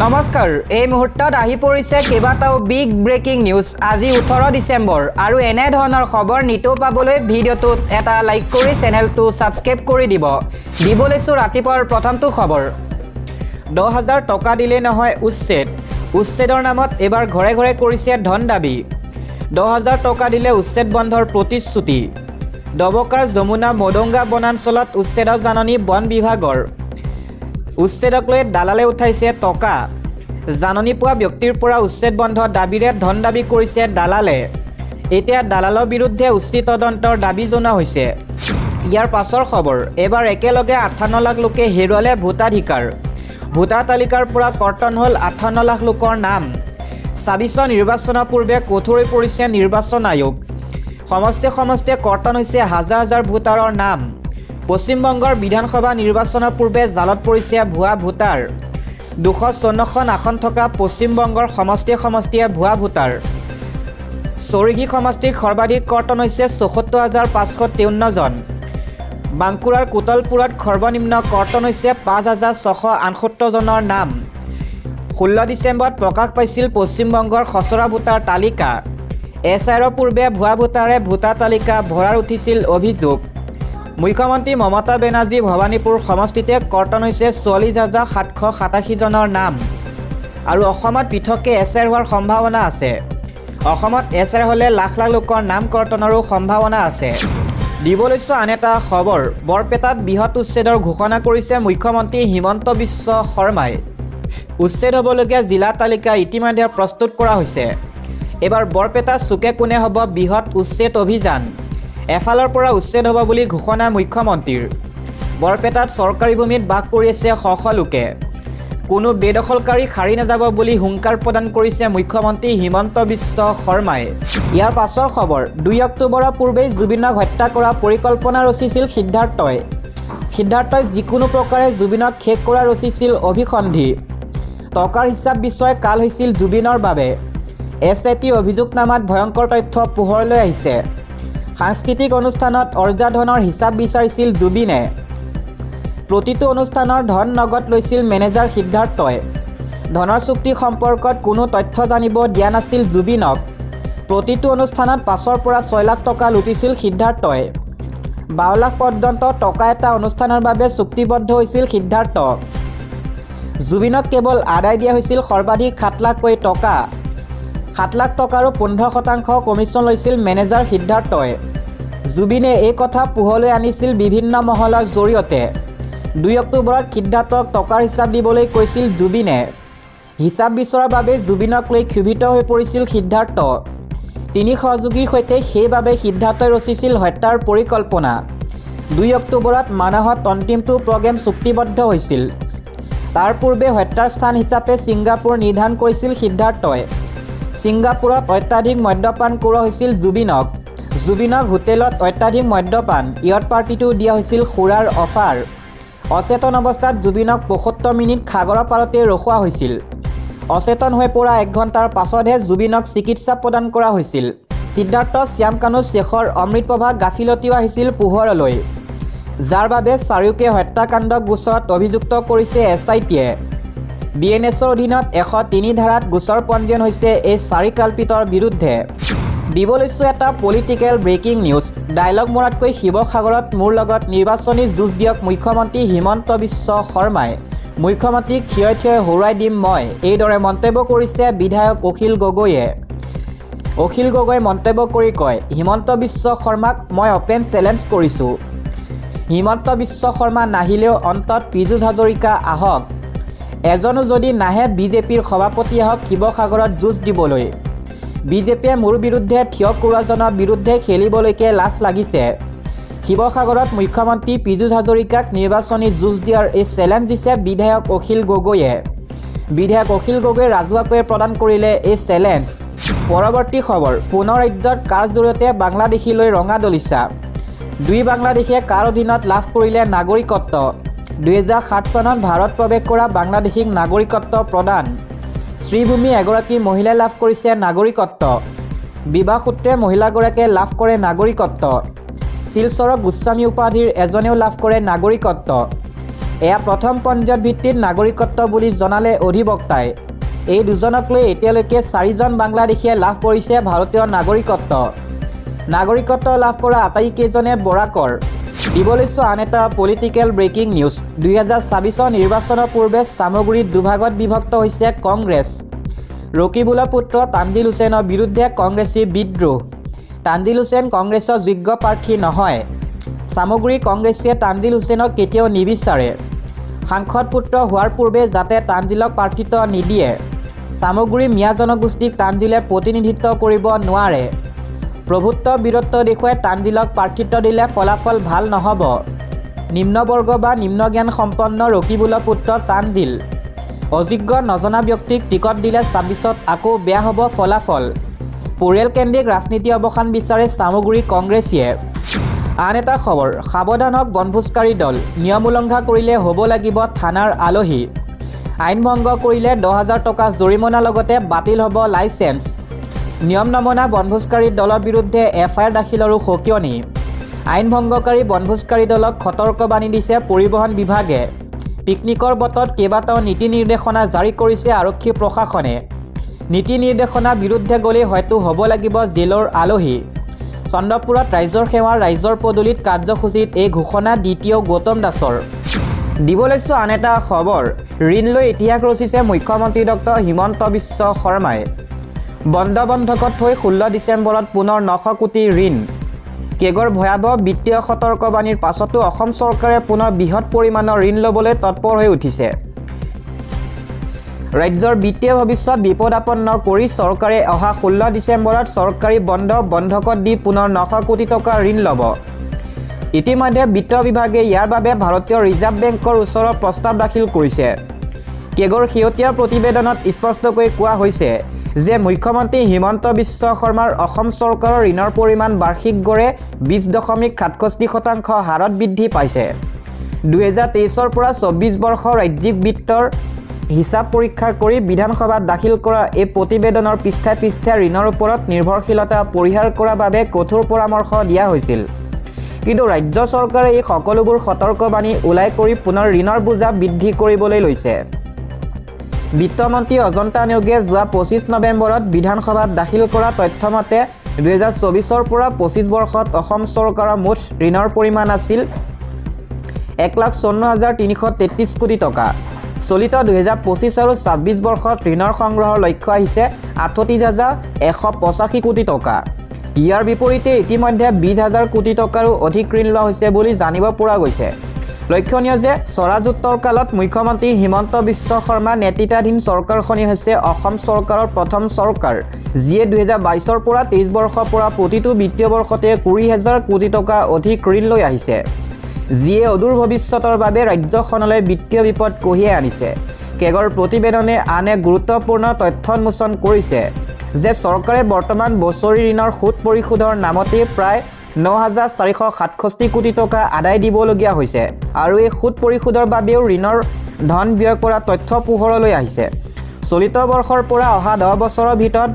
নমস্কাৰ এই মুহূৰ্তত আহি পৰিছে কেইবাটাও বিগ ব্ৰেকিং নিউজ আজি 18 ডিসেম্বৰ আৰু এনে ধৰণৰ খবৰ নিতৌ পাবলৈ ভিডিঅ'টোত এটা লাইক কৰি চেনেলটো সাবস্ক্ৰাইব কৰি দিবলৈছো ৰাতিপুৱাৰ প্ৰথমটো খবৰ 10000 টকা দিলে নহয় উচ্ছেদৰ নামত এবাৰ ঘৰে ঘৰে কৰিছে ধন দাবী 10000 টকা দিলে উচ্ছেদ বন্ধৰ প্ৰতিশ্ৰুতি দবকাৰ যমুনা মদংগা বনাঞ্চলত উচ্ছেদৰ জাননী বন বিভাগৰ উচ্ছেদক লৈ দালালে উঠাইছে টকা জাননী পোৱা ব্যক্তিৰ পৰা উচ্ছেদ বন্ধ দাবীৰে ধন দাবী কৰিছে দালালে এতিয়া দালালৰ বিৰুদ্ধে উচিত তদন্তৰ দাবী জনোৱা হৈছে ইয়াৰ পাছৰ খবৰ এবাৰ একেলগে 58 লাখ লোকে হেৰুৱালে ভোটাধিকাৰ ভোটাৰ তালিকাৰ পৰা কৰ্তন হ'ল 58 লাখ লোকৰ নাম 26 নিৰ্বাচনৰ পূৰ্বে কঠোৰ পৰিছে নিৰ্বাচন আয়োগ সমষ্টি কৰ্তন হৈছে হাজাৰ হাজাৰ ভোটাৰৰ নাম পশ্চিমবংগৰ বিধানসভা নিৰ্বাচনৰ পূৰ্বে জালত পৰিছে ভুৱা ভোটাৰ 254খন আসন থকা পশ্চিমবংগৰ সমষ্টিয়ে ভুৱা ভোটাৰ চৰিঘি সমষ্টিৰ সৰ্বাধিক কৰ্তন হৈছে 74553 জন বাংকুৰাৰ কোটলপুৰত সৰ্বনিম্ন কৰ্তন হৈছে 5668 জনৰ নাম 16 ডিচেম্বৰত প্ৰকাশ পাইছিল পশ্চিমবংগৰ খচৰা ভোটাৰ তালিকা এছআইৰ পূৰ্বে ভুৱা ভোটাৰে ভোটাৰ তালিকা ভৰাৰ উঠিছিল অভিযোগ মুখ্যমন্ত্ৰী মমতা বেনাৰ্জী ভৱানীপুৰ সমষ্টিতে কৰ্তন হৈছে 44787 জনৰ নাম আৰু অসমত পৃথকে এছআইৰ হোৱাৰ সম্ভাৱনা আছে অসমত এছআইৰ হ'লে লাখ লাখ লোকৰ নাম কৰ্তনৰো সম্ভাৱনা আছে দিবলৈছো আন এটা খবৰ বৰপেটাত বৃহৎ উচ্ছেদৰ ঘোষণা কৰিছে মুখ্যমন্ত্ৰী হিমন্ত বিশ্ব শৰ্মাই উচ্ছেদ হ'বলগীয়া জিলা তালিকা ইতিমধ্যে প্ৰস্তুত কৰা হৈছে এবাৰ বৰপেটা চুকে কোণে হ'ব বৃহৎ উচ্ছেদ অভিযান এফালৰ পৰা উচ্ছেদ হ'ব বুলি ঘোষণা মুখ্যমন্ত্ৰীৰ বৰপেটাত চৰকাৰী ভূমিত বাস কৰি আছে শ লোকে কোনো বেদখলকাৰী খাৰি নাযাব বুলি হুংকাৰ প্ৰদান কৰিছে মুখ্যমন্ত্ৰী হিমন্ত বিশ্ব শৰ্মাই ইয়াৰ পাছৰ খবৰ 2 অক্টোবৰৰ পূৰ্বেই জুবিনক হত্যা কৰাৰ পৰিকল্পনা ৰচিছিল সিদ্ধাৰ্থই যিকোনো প্ৰকাৰে জুবিনক শেষ কৰা ৰচিছিল অভিসন্ধি টকাৰ হিচাপ বিচৰা কাল হৈছিল জুবিনৰ বাবে এছআইটিৰ অভিযোগনামাত ভয়ংকৰ তথ্য পোহৰলৈ আহিছে সাংস্কৃতিক অনুষ্ঠানত অৰ্জা ধনৰ হিচাপ বিচাৰিছিল জুবিনে প্ৰতিটো অনুষ্ঠানৰ ধন নগদ লৈছিল মেনেজাৰ সিদ্ধাৰ্থই ধনৰ চুক্তি সম্পৰ্কত কোনো তথ্য জানিব দিয়া নাছিল জুবিনক প্ৰতিটো অনুষ্ঠানত 5 পৰা 6 লাখ টকা লুটিছিল সিদ্ধাৰ্থই 12 লাখ পৰ্যন্ত টকা এটা অনুষ্ঠানৰ বাবে চুক্তিবদ্ধ হৈছিল সিদ্ধাৰ্থ জুবিনক কেৱল আদায় দিয়া হৈছিল সৰ্বাধিক 7 লাখকৈ টকা 7 লাখ টকাৰো 15% কমিশ্যন লৈছিল মেনেজাৰ সিদ্ধাৰ্থই জুবিনে এই কথা পোহৰলৈ আনিছিল বিভিন্ন মহলৰ জৰিয়তে 2 অক্টোবৰত সিদ্ধাৰ্থক টকাৰ হিচাপ দিবলৈ কৈছিল জুবিনে হিচাপ বিচৰাৰ বাবে জুবিনক লৈ ক্ষুভিত হৈ পৰিছিল সিদ্ধাৰ্থ তিনি সহযোগীৰ সৈতে সেইবাবে সিদ্ধাৰ্থই ৰচিছিল হত্যাৰ পৰিকল্পনা 2 অক্টোবৰত মানহত অন্তিমটো প্ৰগ্ৰেম চুক্তিবদ্ধ হৈছিল তাৰ পূৰ্বে হত্যাৰ স্থান হিচাপে ছিংগাপুৰ নিৰ্ধাৰণ কৰিছিল সিদ্ধাৰ্থই ছিংগাপুৰত অত্যাধিক মদ্যপান কৰোৱা হৈছিল জুবিনক হোটেলত অত্যাধিক মদ্যপান ইয়ট পাৰ্টিটো দিয়া হৈছিল খুৰাৰ অফাৰ অচেতন অৱস্থাত জুবিনক 75 মিনিট সাগৰৰ পাৰতে ৰখোৱা হৈছিল অচেতন হৈ পৰা 1 ঘণ্টাৰ পাছতহে জুবিনক চিকিৎসা প্ৰদান কৰা হৈছিল সিদ্ধাৰ্থ শ্যামকানু শেখৰ অমৃতপ্ৰভা গাফিলতিও আহিছিল পোহৰলৈ যাৰ বাবে চাৰিওকে হত্যাকাণ্ড গোচৰত অভিযুক্ত কৰিছে এছআইটিয়ে বিএনএছৰ অধীনত 103 ধাৰাত গোচৰ পঞ্জীয়ন হৈছে এই চাৰি কাল্পিতৰ বিৰুদ্ধে দিবলৈছো এটা পলিটিকেল ব্ৰেকিং নিউজ ডায়লগ মৰাতকৈ শিৱসাগৰত মোৰ লগত নিৰ্বাচনী যুঁজ দিয়ক মুখ্যমন্ত্ৰী হিমন্ত বিশ্ব শৰ্মাই মুখ্যমন্ত্ৰীক থিয় হৰুৱাই দিম মই এইদৰে মন্তব্য কৰিছে বিধায়ক অখিল গগৈ মন্তব্য কৰি কয় হিমন্ত বিশ্ব শৰ্মাক মই অপেন চেলেঞ্জ কৰিছোঁ হিমন্ত বিশ্ব শৰ্মা নাহিলেও অন্তত পীযুষ হাজৰিকা আহক এজনো যদি নাহে বিজেপিৰ সভাপতি আহক শিৱসাগৰত যুঁজ দিবলৈ বিজেপিয়ে মোৰ বিৰুদ্ধে থিয় কৰোৱাজনৰ বিৰুদ্ধে খেলিবলৈকে লাজ লাগিছে শিৱসাগৰত মুখ্যমন্ত্ৰী পীযুষ হাজৰিকাক নিৰ্বাচনী যুঁজ দিয়াৰ এই চেলেঞ্জ দিছে বিধায়ক অখিল গগৈয়ে ৰাজহুৱাকৈ প্ৰদান কৰিলে এই চেলেঞ্জ পৰৱৰ্তী খবৰ পুনৰ ৰাজ্যত কাৰ জৰিয়তে বাংলাদেশীলৈ ৰঙা দলিচা 2 বাংলাদেশীয়ে কাৰ অধীনত লাভ কৰিলে নাগৰিকত্ব 2007 চনত ভাৰত প্ৰৱেশ কৰা বাংলাদেশীক নাগৰিকত্ব প্ৰদান শ্ৰীভূমি এগৰাকী মহিলাই লাভ কৰিছে নাগৰিকত্ব বিবাহ সূত্ৰে মহিলাগৰাকীয়ে লাভ কৰে নাগৰিকত্ব শিলচৰৰ গোস্বামী উপাধিৰ এজনেও লাভ কৰে নাগৰিকত্ব এয়া প্ৰথম পঞ্জীয়ন ভিত্তিত নাগৰিকত্ব বুলি জনালে অধিবক্তাই। এই দুজনক লৈ এতিয়ালৈকে 4জন বাংলাদেশীয়ে লাভ কৰিছে ভাৰতীয় নাগৰিকত্ব। নাগৰিকত্ব লাভ কৰা আটাইকেইজনে বৰাকৰ। দিবলৈছো আন এটা পলিটিকেল ব্ৰেকিং নিউজ। 2024 নিৰ্বাচনৰ পূৰ্বে চামগুৰিত দুভাগত বিভক্ত হৈছে কংগ্ৰেছ। ৰকিবুলৰ পুত্ৰ তানজিল হুছেইনৰ বিৰুদ্ধে কংগ্ৰেছী বিদ্ৰোহ। তানজিল হুছেইন কংগ্ৰেছৰ যোগ্য প্ৰাৰ্থী নহয়। চামগুৰি কংগ্ৰেছে তানজিল হুছেইনক কেতিয়াও নিবিচাৰে। সাংসদ পুত্ৰ হোৱাৰ পূৰ্বে যাতে তানজিলক প্ৰাৰ্থিত্ব নিদিয়ে। চামগুৰি মিয়া জনগোষ্ঠীক তানজিলে প্ৰতিনিধিত্ব কৰিব নোৱাৰে। প্ৰভুত্ব বীৰত্ব দেখুৱাই তানজিলক প্ৰাৰ্থিত্ব দিলে ফলাফল ভাল নহ'ব। নিম্নবৰ্গ বা নিম্ন জ্ঞান সম্পন্ন ৰকিবুলৰ পুত্ৰ তানজিল। অযোগ্য নজনা ব্যক্তিক টিকট দিলে 26ত আকৌ বেয়া হ'ব ফলাফল। পৰিয়ালকেন্দ্ৰিক ৰাজনীতি অৱসান বিচাৰে চামগুৰি কংগ্ৰেছীয়ে। আন এটা খবৰ, সাৱধান হওক বনভোজকাৰী দল। নিয়ম উলংঘা কৰিলে হ'ব লাগিব থানাৰ আলহী। আইন ভংগ কৰিলে 10,000 টকা জৰিমনা লগতে বাতিল হ'ব লাইচেন্স। নিয়ম নমনা বনভোজকাৰী দলৰ বিৰুদ্ধে FIR দাখিলৰো সকিয়নি। আইন ভংগকাৰী বনভোজকাৰী দলক সতৰ্কবাণী দিছে পৰিবহণ বিভাগে। পিকনিকৰ বতৰত কেইবাটাও নীতি নিৰ্দেশনা জাৰি কৰিছে আৰক্ষী প্ৰশাসনে। নীতি নিৰ্দেশনা বিৰুদ্ধে গ'লেই হয়তো হ'ব লাগিব জেলৰ আলহী। চন্দ্ৰপুৰত ৰাইজৰ সেৱাৰ ৰাইজৰ পদূলিত কাৰ্যসূচীত এই ঘোষণা দ্বিতীয় গৌতম দাসৰ। দিবলৈছো আন এটা খবৰ, ঋণ লৈ ইতিহাস ৰচিছে মুখ্যমন্ত্ৰী ডক্টৰ হিমন্ত বিশ্ব শৰ্মাই। বন্ধকত থৈ 16 ডিচেম্বৰত পুনৰ 900 কোটি ঋণ। কেগৰ ভয়াৱহ বিত্তীয় সতৰ্কবাণীৰ পাছতো অসম চৰকাৰে পুনৰ বৃহৎ পৰিমাণৰ ঋণ ল'বলৈ তৎপৰ হৈ উঠিছে। ৰাজ্যৰ বিত্তীয় ভৱিষ্যত বিপদাপন্ন কৰি চৰকাৰে অহা 16 ডিচেম্বৰত চৰকাৰী বন্ধকত দি পুনৰ 900 কোটি টকা ঋণ ল'ব। ইতিমধ্যে বিত্ত বিভাগে ইয়াৰ বাবে ভাৰতীয় ৰিজাৰ্ভ বেংকৰ ওচৰত প্ৰস্তাৱ দাখিল কৰিছে। কেগৰ শেহতীয়া প্ৰতিবেদনত স্পষ্টকৈ কোৱা হৈছে যে মুখ্যমন্ত্ৰী হিমন্ত বিশ্ব শৰ্মাৰ অসম চৰকাৰৰ ঋণৰ পৰিমাণ বাৰ্ষিক গড়ে 20.61% হাৰত বৃদ্ধি পাইছে। 2023 পৰা 24 বৰ্ষৰ ৰাজ্যিক বিত্তৰ হিচাপ পৰীক্ষা কৰি বিধানসভাত দাখিল কৰা এই প্ৰতিবেদনৰ পৃষ্ঠাই পৃষ্ঠাই ঋণৰ ওপৰত নিৰ্ভৰশীলতা পৰিহাৰ কৰাৰ বাবে কঠোৰ পৰামৰ্শ দিয়া হৈছিল। কিন্তু ৰাজ্য চৰকাৰে এই সকলোবোৰ সতৰ্কবাণী ওলাই কৰি পুনৰ ঋণৰ বোজা বৃদ্ধি কৰিবলৈ লৈছে। বিত্তমন্ত্ৰী অজন্তা নেওগে যোৱা 25 নৱেম্বৰত বিধানসভাত দাখিল কৰা তথ্যমতে 2024 পৰা 25 বৰ্ষত অসম চৰকাৰৰ মুঠ ঋণৰ পৰিমাণ আছিল 1,54,333 কোটি টকা। চলিত 2025 আৰু 26 বৰ্ষত ঋণৰ সংগ্ৰহৰ লক্ষ্য আহিছে 38,185 কোটি টকা। ইয়াৰ বিপৰীতে ইতিমধ্যে 20,000 কোটি টকাৰো অধিক ঋণ লোৱা হৈছে বুলি জানিব পৰা গৈছে। লক্ষণীয় যে স্বৰাজোত্তৰ কালত মুখ্যমন্ত্ৰী হিমন্ত বিশ্ব শৰ্মা নেতৃত্বাধীন চৰকাৰখনেই হৈছে অসম চৰকাৰৰ প্ৰথম চৰকাৰ, যিয়ে 2022 পৰা 23 বৰ্ষৰ পৰা প্ৰতিটো বিত্তীয় বৰ্ষতে 20,000 কোটি টকা অধিক ঋণ লৈ আহিছে, যিয়ে অদূৰ ভৱিষ্যতৰ বাবে ৰাজ্যখনলৈ বিত্তীয় বিপদ কঢ়িয়াই আনিছে। কেগৰ প্ৰতিবেদনে আন এক গুৰুত্বপূৰ্ণ তথ্য উন্মোচন কৰিছে যে চৰকাৰে বৰ্তমান বছৰি ঋণৰ সুদ পৰিশোধৰ নামতে প্ৰায় 9,467 কোটি টকা আদায় দিবলগীয়া হৈছে আৰু এই সুদ পৰিশোধৰ বাবেও ঋণৰ ধন ব্যয় কৰা তথ্য পোহৰলৈ আহিছে। চলিত বৰ্ষৰ পৰা অহা 10 বছৰৰ ভিতৰত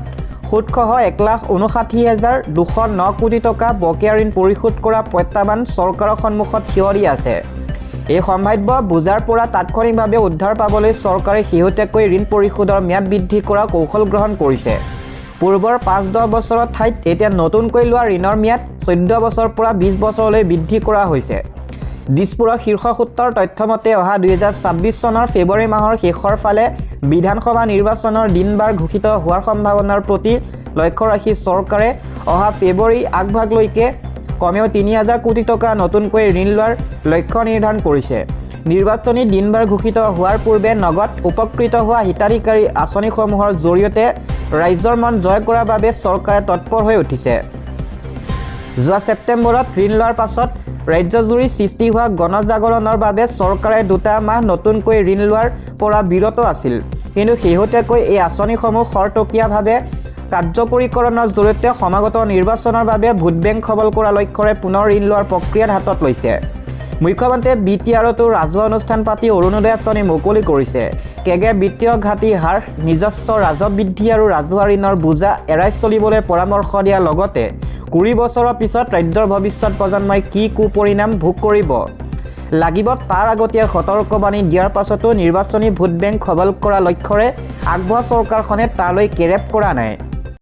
সুদসহ 1,59,209 কোটি টকা বকেয়া ঋণ পৰিশোধ কৰা প্ৰত্যাহ্বান চৰকাৰৰ সন্মুখত থিয় দি আছে। এই সম্ভাৱ্য বোজাৰ পৰা তাৎক্ষণিকভাৱে উদ্ধাৰ পাবলৈ চৰকাৰে শেহতীয়াকৈ ঋণ পৰিশোধৰ ম্যাদ বৃদ্ধি কৰা কৌশল গ্ৰহণ কৰিছে। পূৰ্বৰ 5-10 বছৰৰ ঠাইত এতিয়া নতুনকৈ লোৱা ঋণৰ ম্যাদ 14 বছৰৰ পৰা 20 বছৰলৈ বৃদ্ধি কৰা হৈছে। দিছপুৰৰ শীৰ্ষ সূত্ৰৰ তথ্যমতে অহা 2026 চনৰ ফেব্ৰুৱাৰী মাহৰ শেষৰ ফালে বিধানসভা নিৰ্বাচনৰ দিনবাৰ ঘোষিত হোৱাৰ সম্ভাৱনাৰ প্ৰতি লক্ষ্য ৰাখি চৰকাৰে অহা ফেব্ৰুৱাৰী আগভাগলৈকে কমেও 3,000 কোটি টকা নতুনকৈ ঋণ লোৱাৰ লক্ষ্য নিৰ্ধাৰণ কৰিছে। নিৰ্বাচনী দিনবাৰ ঘোষিত হোৱাৰ পূৰ্বে নগদ উপকৃত হোৱা হিতাধিকাৰী আঁচনিসমূহৰ জৰিয়তে ৰাইজৰ মন জয় কৰাৰ বাবে চৰকাৰে তৎপৰ হৈ উঠিছে। যোৱা ছেপ্টেম্বৰত ঋণ লোৱাৰ পাছত ৰাজ্যজুৰি সৃষ্টি হোৱা গণজাগৰণৰ বাবে চৰকাৰে 2 মাহ নতুনকৈ ঋণ লোৱাৰ পৰা বিৰত আছিল। কিন্তু শেহতীয়াকৈ এই আঁচনিসমূহ খৰতকীয়াভাৱে কাৰ্যকৰীকৰণৰ জৰিয়তে সমাগত নিৰ্বাচনৰ বাবে ভোট বেংক সবল কৰাৰ লক্ষ্যৰে পুনৰ ঋণ লোৱাৰ প্ৰক্ৰিয়াত হাতত লৈছে। মুখ্যমন্ত্ৰীয়ে BTRতো ৰাজহুৱা অনুষ্ঠান পাতি অৰুণোদয় আঁচনি মুকলি কৰিছে। কেগে বিত্তীয় ঘাটি হ্ৰাস, নিজস্ব ৰাজহ বৃদ্ধি আৰু ৰাজহুৱা ঋণৰ বোজা এৰাই চলিবলৈ পৰামৰ্শ দিয়াৰ লগতে 20 বছৰৰ পিছত ৰাজ্যৰ ভৱিষ্যত প্ৰজন্মই কি কুপৰিণাম ভোগ কৰিব। লাগিব তাৰ আগতীয়া সতৰ্কবাণী দিয়াৰ পাছতো নিৰ্বাচনী ভোট বেংক সবল কৰা লক্ষ্যৰে আগবঢ়োৱা চৰকাৰখনে তালৈ কেৰেপ কৰা নাই।